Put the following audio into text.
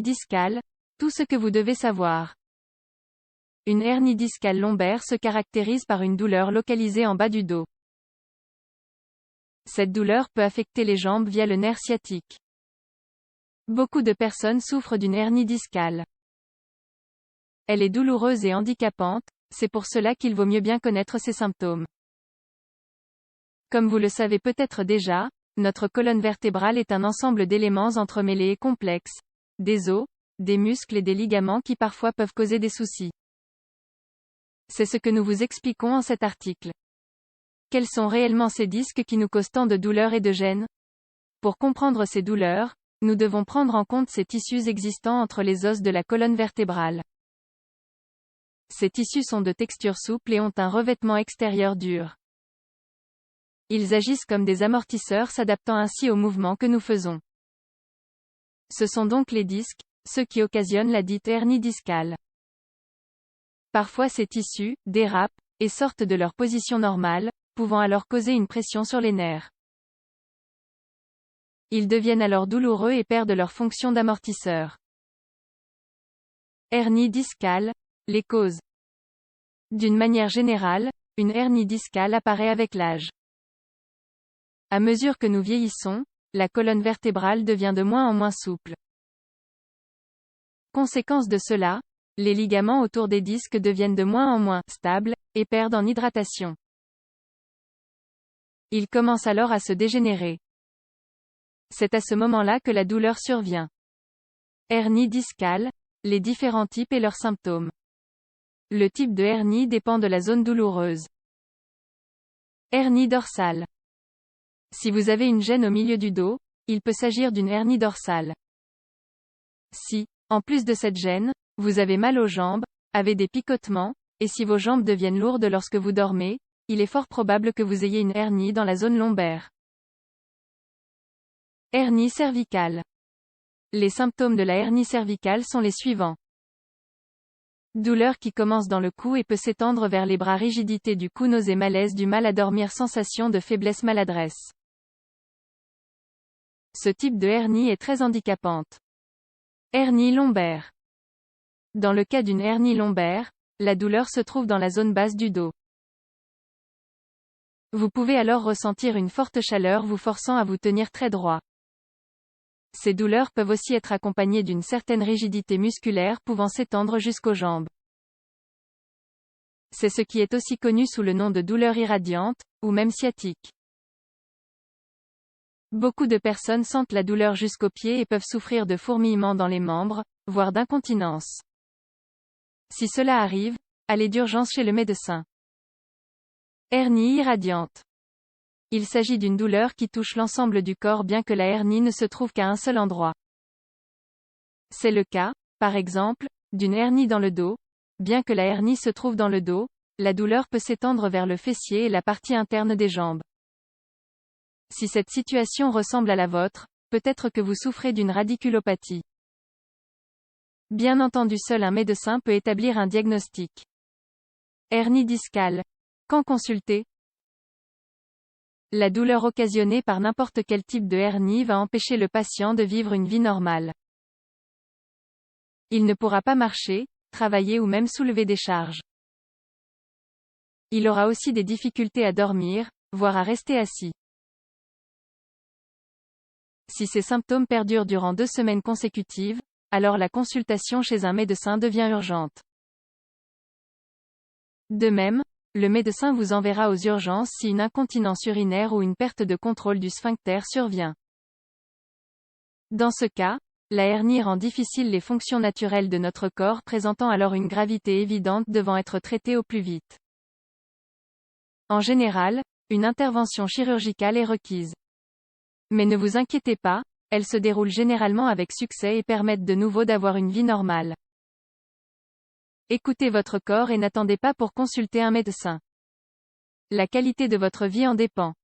discale, tout ce que vous devez savoir. Une hernie discale lombaire se caractérise par une douleur localisée en bas du dos. Cette douleur peut affecter les jambes via le nerf sciatique. Beaucoup de personnes souffrent d'une hernie discale. Elle est douloureuse et handicapante, c'est pour cela qu'il vaut mieux bien connaître ses symptômes. Comme vous le savez peut-être déjà, notre colonne vertébrale est un ensemble d'éléments entremêlés et complexes. Des os, des muscles et des ligaments qui parfois peuvent causer des soucis. C'est ce que nous vous expliquons en cet article. Quels sont réellement ces disques qui nous causent tant de douleurs et de gêne? Pour comprendre ces douleurs, nous devons prendre en compte ces tissus existants entre les os de la colonne vertébrale. Ces tissus sont de texture souple et ont un revêtement extérieur dur. Ils agissent comme des amortisseurs s'adaptant ainsi aux mouvements que nous faisons. Ce sont donc les disques, ceux qui occasionnent la dite hernie discale. Parfois ces tissus dérapent et sortent de leur position normale, pouvant alors causer une pression sur les nerfs. Ils deviennent alors douloureux et perdent leur fonction d'amortisseur. Hernie discale, les causes. D'une manière générale, une hernie discale apparaît avec l'âge. À mesure que nous vieillissons, la colonne vertébrale devient de moins en moins souple. Conséquence de cela, les ligaments autour des disques deviennent de moins en moins stables et perdent en hydratation. Ils commencent alors à se dégénérer. C'est à ce moment-là que la douleur survient. Hernie discale, les différents types et leurs symptômes. Le type de hernie dépend de la zone douloureuse. Hernie dorsale. Si vous avez une gêne au milieu du dos, il peut s'agir d'une hernie dorsale. Si, en plus de cette gêne, vous avez mal aux jambes, avez des picotements, et si vos jambes deviennent lourdes lorsque vous dormez, il est fort probable que vous ayez une hernie dans la zone lombaire. Hernie cervicale. Les symptômes de la hernie cervicale sont les suivants. Douleur qui commence dans le cou et peut s'étendre vers les bras, rigidité du cou, nausée, malaise, du mal à dormir, sensation de faiblesse, maladresse. Ce type de hernie est très handicapante. Hernie lombaire. Dans le cas d'une hernie lombaire, la douleur se trouve dans la zone basse du dos. Vous pouvez alors ressentir une forte chaleur vous forçant à vous tenir très droit. Ces douleurs peuvent aussi être accompagnées d'une certaine rigidité musculaire pouvant s'étendre jusqu'aux jambes. C'est ce qui est aussi connu sous le nom de douleur irradiante, ou même sciatique. Beaucoup de personnes sentent la douleur jusqu'aux pieds et peuvent souffrir de fourmillements dans les membres, voire d'incontinence. Si cela arrive, allez d'urgence chez le médecin. Hernie irradiante. Il s'agit d'une douleur qui touche l'ensemble du corps bien que la hernie ne se trouve qu'à un seul endroit. C'est le cas, par exemple, d'une hernie dans le dos. Bien que la hernie se trouve dans le dos, la douleur peut s'étendre vers le fessier et la partie interne des jambes. Si cette situation ressemble à la vôtre, peut-être que vous souffrez d'une radiculopathie. Bien entendu, seul un médecin peut établir un diagnostic. Hernie discale. Quand consulter? La douleur occasionnée par n'importe quel type de hernie va empêcher le patient de vivre une vie normale. Il ne pourra pas marcher, travailler ou même soulever des charges. Il aura aussi des difficultés à dormir, voire à rester assis. Si ces symptômes perdurent durant 2 semaines consécutives, alors la consultation chez un médecin devient urgente. De même, le médecin vous enverra aux urgences si une incontinence urinaire ou une perte de contrôle du sphincter survient. Dans ce cas, la hernie rend difficile les fonctions naturelles de notre corps, présentant alors une gravité évidente devant être traitée au plus vite. En général, une intervention chirurgicale est requise. Mais ne vous inquiétez pas, elles se déroulent généralement avec succès et permettent de nouveau d'avoir une vie normale. Écoutez votre corps et n'attendez pas pour consulter un médecin. La qualité de votre vie en dépend.